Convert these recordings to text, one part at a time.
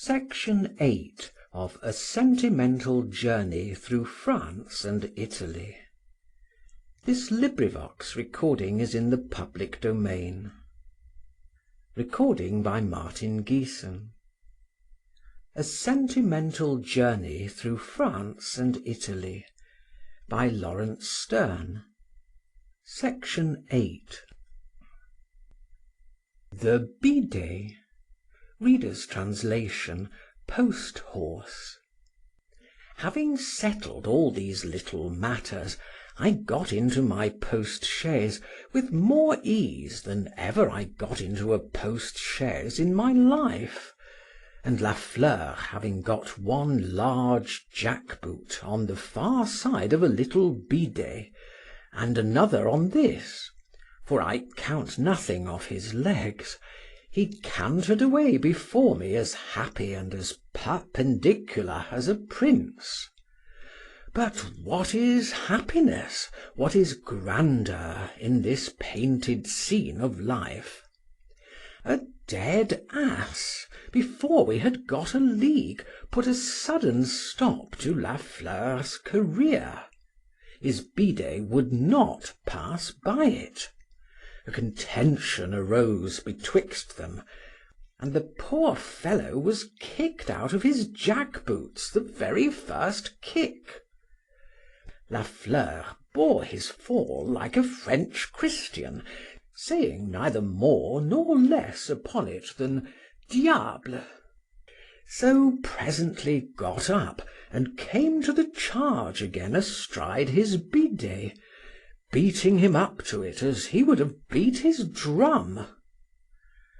Section 8 of A Sentimental Journey Through France and Italy. This recording is in the public domain. Recording by Martin Geeson. A Sentimental Journey Through France and Italy by Lawrence Sterne. Section 8. The bidet. Reader's translation, post-horse. Having settled all these little matters, I got into my post-chaise with more ease than ever I got into a post-chaise in my life, and La Fleur having got one large jack-boot on the far side of a little bidet, and another on this, for I count nothing of his legs, he cantered away before me as happy and as perpendicular as a prince. But what is happiness, what is grandeur in this painted scene of life? A dead ass, before we had got a league, put a sudden stop to La Fleur's career. His bidet would not pass by it. A contention arose betwixt them, and the poor fellow was kicked out of his jack-boots the very first kick. La Fleur bore his fall like a French Christian, saying neither more nor less upon it than diable, so presently got up and came to the charge again astride his bidet, beating him up to it as he would have beat his drum.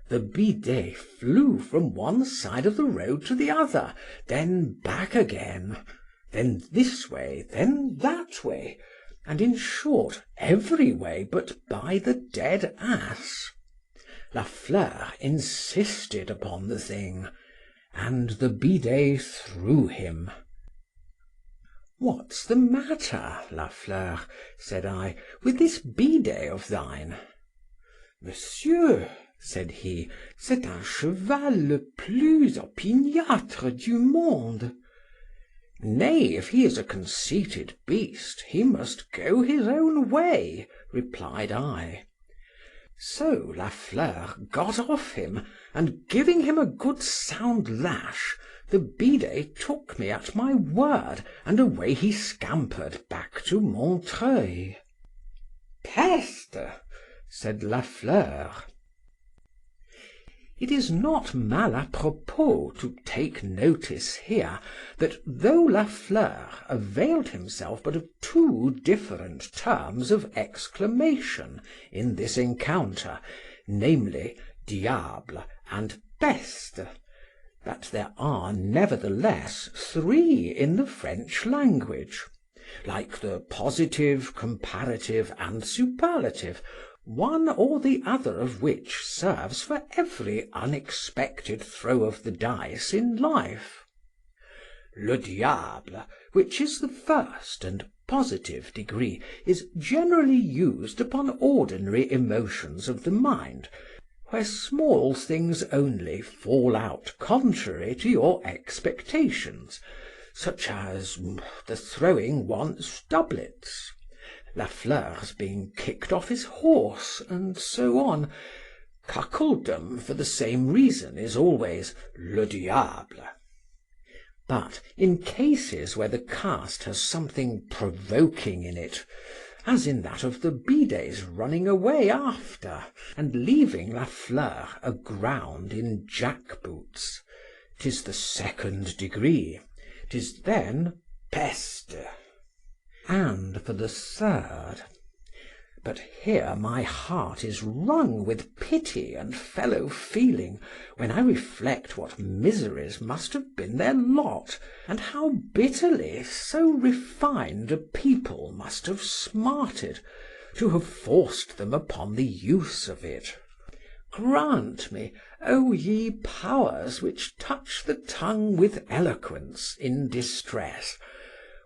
The bidet flew from one side of the road to the other, then back again, then this way, then that way, and in short every way but by the dead ass. La Fleur insisted upon the thing, and the bidet threw him. "What's the matter, La Fleur," said I, "with this bidet of thine?" "Monsieur," said he, "c'est un cheval le plus opiniâtre du monde." "Nay, if he is a conceited beast, he must go his own way," replied I. So La Fleur got off him, and giving him a good sound lash, the bidet took me at my word, and away he scampered back to Montreuil. "Peste!" said La Fleur. It is not mal à propos to take notice here, that though La Fleur availed himself but of two different terms of exclamation in this encounter, namely, diable and peste, that there are nevertheless three in the French language, like the positive, comparative, and superlative, one or the other of which serves for every unexpected throw of the dice in life. Le diable, which is the first and positive degree, is generally used upon ordinary emotions of the mind, where small things only fall out contrary to your expectations, such as the throwing one's doublets, La Fleur's being kicked off his horse, and so on. Cuckoldom, for the same reason, is always le diable. But in cases where the cast has something provoking in it, as in that of the bidet's running away after, and leaving La Fleur aground in jack-boots, 'tis the second degree, 'tis then peste. And for the third, but here my heart is wrung with pity and fellow feeling, when I reflect what miseries must have been their lot, and how bitterly so refined a people must have smarted, to have forced them upon the use of it. Grant me, O ye powers which touch the tongue with eloquence in distress,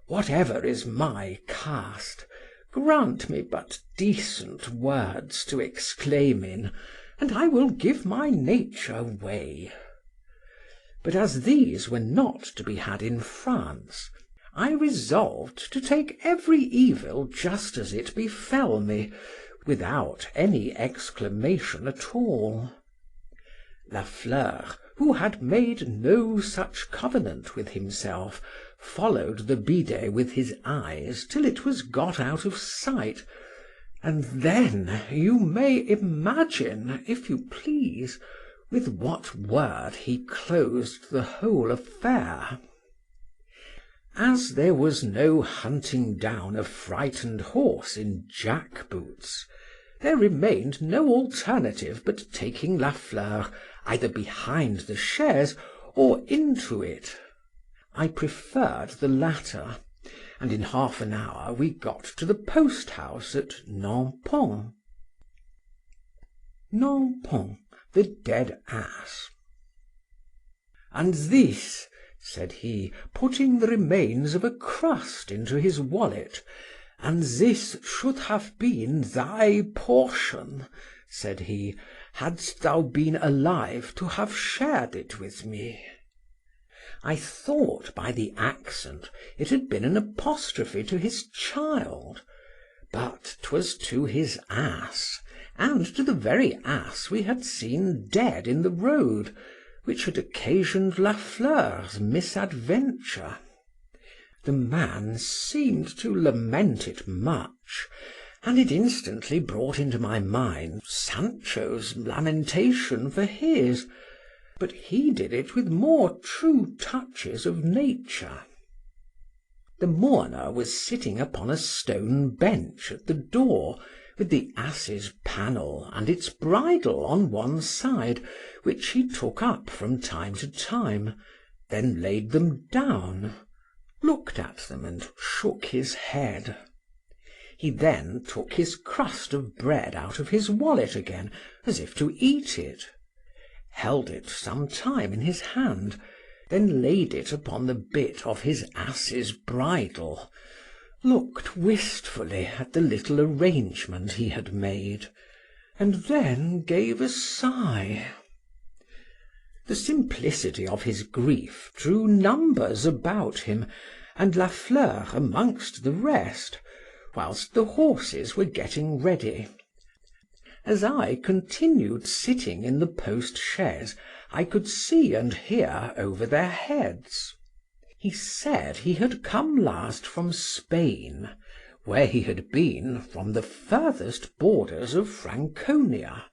whatever is my cast, grant me but decent words to exclaim in, and I will give my nature way. But as these were not to be had in France, I resolved to take every evil just as it befell me, without any exclamation at all. La Fleur, who had made no such covenant with himself, followed the bidet with his eyes till it was got out of sight, and then you may imagine, if you please, with what word he closed the whole affair. As there was no hunting down a frightened horse in jack boots, there remained no alternative but taking La Fleur either behind the chaise or into it. I preferred the latter, and in half an hour we got to the post-house at Nampont. Nampont, the dead ass. And this, said he, putting the remains of a crust into his wallet, and this should have been thy portion, said he, hadst thou been alive to have shared it with me. I thought by the accent it had been an apostrophe to his child, but 'twas to his ass, and to the very ass we had seen dead in the road, which had occasioned La Fleur's misadventure. The man seemed to lament it much, and it instantly brought into my mind Sancho's lamentation for his, but he did it with more true touches of nature. The mourner was sitting upon a stone bench at the door, with the ass's pannel and its bridle on one side, which he took up from time to time, then laid them down, looked at them and shook his head. He then took his crust of bread out of his wallet again, as if to eat it, held it some time in his hand, then laid it upon the bit of his ass's bridle, looked wistfully at the little arrangement he had made, and then gave a sigh. The simplicity of his grief drew numbers about him, and La Fleur amongst the rest, whilst the horses were getting ready. As I continued sitting in the post-chaise, I could see and hear over their heads. He said he had come last from Spain, where he had been from the furthest borders of Franconia,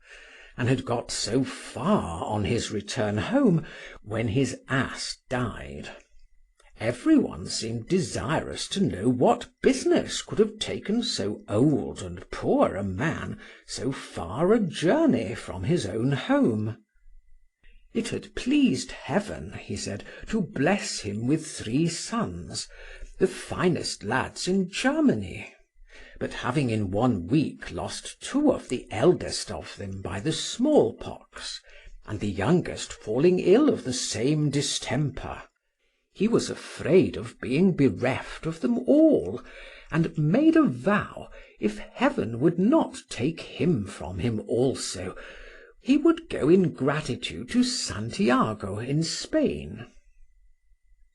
and had got so far on his return home when his ass died. Every one seemed desirous to know what business could have taken so old and poor a man so far a journey from his own home. It had pleased heaven, he said, to bless him with 3 sons, the finest lads in Germany, but having in 1 week lost 2 of the eldest of them by the smallpox, and the youngest falling ill of the same distemper, he was afraid of being bereft of them all, and made a vow, if heaven would not take him from him also, he would go in gratitude to Santiago in Spain.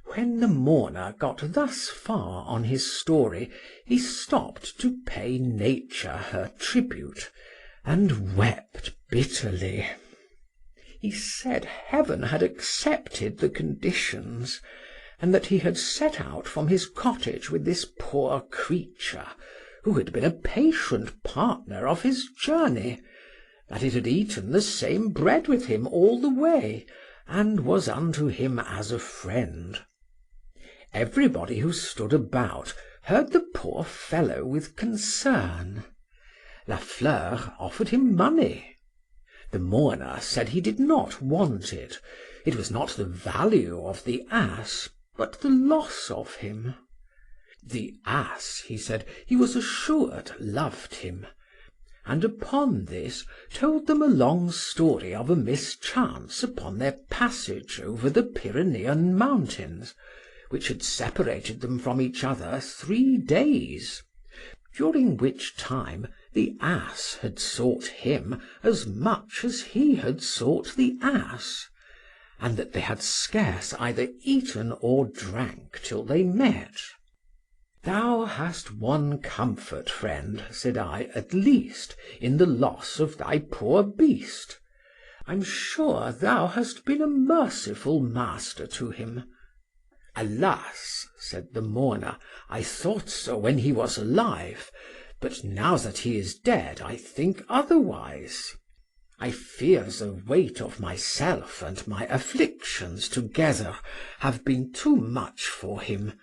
When the mourner got thus far on his story, he stopped to pay nature her tribute, and wept bitterly. He said heaven had accepted the conditions, and that he had set out from his cottage with this poor creature, who had been a patient partner of his journey, that it had eaten the same bread with him all the way, and was unto him as a friend. Everybody who stood about heard the poor fellow with concern. La Fleur offered him money. The mourner said he did not want it. It was not the value of the ass, but the loss of him. The ass, he said, he was assured loved him, and upon this told them a long story of a mischance upon their passage over the Pyrenean mountains, which had separated them from each other 3 days, during which time the ass had sought him as much as he had sought the ass, and that they had scarce either eaten or drank till they met. Thou hast one comfort, friend, said I, at least, in the loss of thy poor beast. I'm sure thou hast been a merciful master to him. Alas, said the mourner, I thought so when he was alive, but now that he is dead, I think otherwise. I fear the weight of myself and my afflictions together have been too much for him.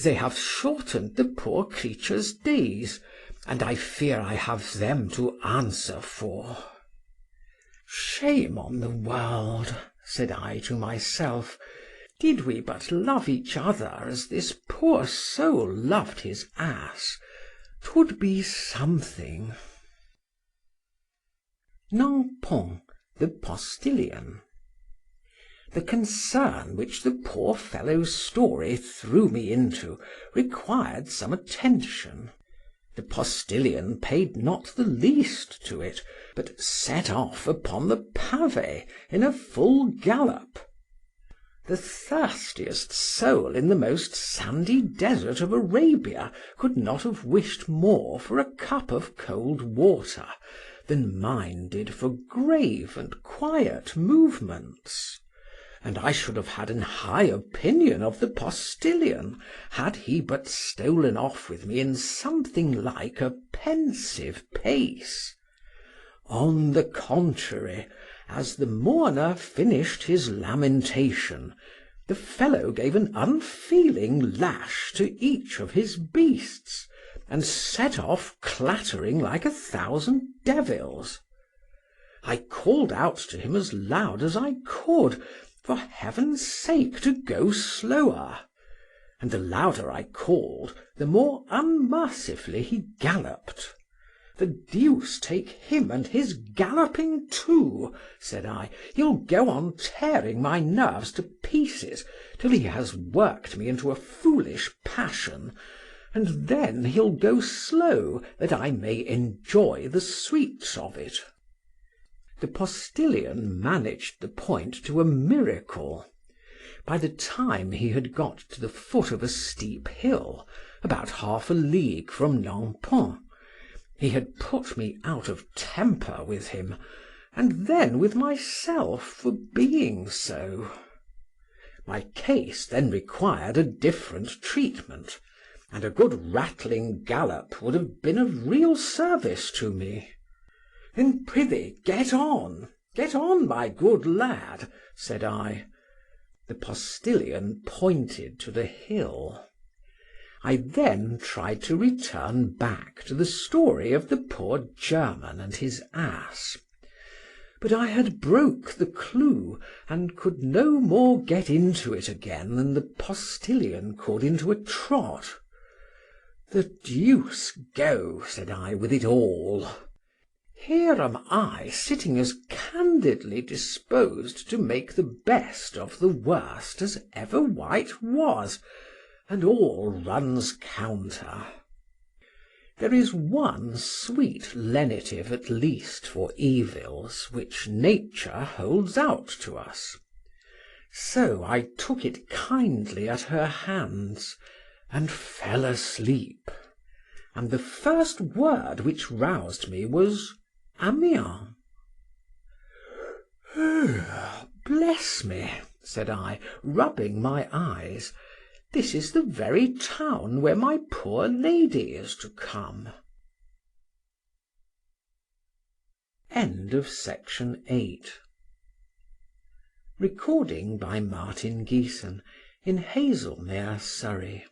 They have shortened the poor creature's days, and I fear I have them to answer for. Shame on the world, said I to myself. Did we but love each other as this poor soul loved his ass, 'twould be something. Nampont, the postillion. The concern which the poor fellow's story threw me into required some attention. The postillion paid not the least to it, but set off upon the pavé in a full gallop. The thirstiest soul in the most sandy desert of Arabia could not have wished more for a cup of cold water than mine did for grave and quiet movements. And I should have had an high opinion of the postillion, had he but stolen off with me in something like a pensive pace. On the contrary, as the mourner finished his lamentation, the fellow gave an unfeeling lash to each of his beasts, and set off clattering like 1,000 devils. I called out to him as loud as I could, for heaven's sake to go slower, and the louder I called, the more unmercifully he galloped. The deuce take him and his galloping too, said I. He'll go on tearing my nerves to pieces till he has worked me into a foolish passion, and then he'll go slow, that I may enjoy the sweets of it. The postillion managed the point to a miracle. By the time he had got to the foot of a steep hill, about half a league from Nampont, he had put me out of temper with him, and then with myself for being so. My case then required a different treatment, and a good rattling gallop would have been of real service to me. Then prithee, get on, my good lad, said I. The postillion pointed to the hill. I then tried to return back to the story of the poor German and his ass, but I had broke the clue, and could no more get into it again than the postillion could into a trot. The deuce go, said I, with it all. Here am I sitting as candidly disposed to make the best of the worst as ever wight was, and all runs counter. There is one sweet lenitive at least for evils, which nature holds out to us. So I took it kindly at her hands, and fell asleep, and the first word which roused me was Amiens. Bless me, said I, rubbing my eyes, this is the very town where my poor lady is to come. End of Section 8. Recording by Martin Geeson in Hazelmere, Surrey.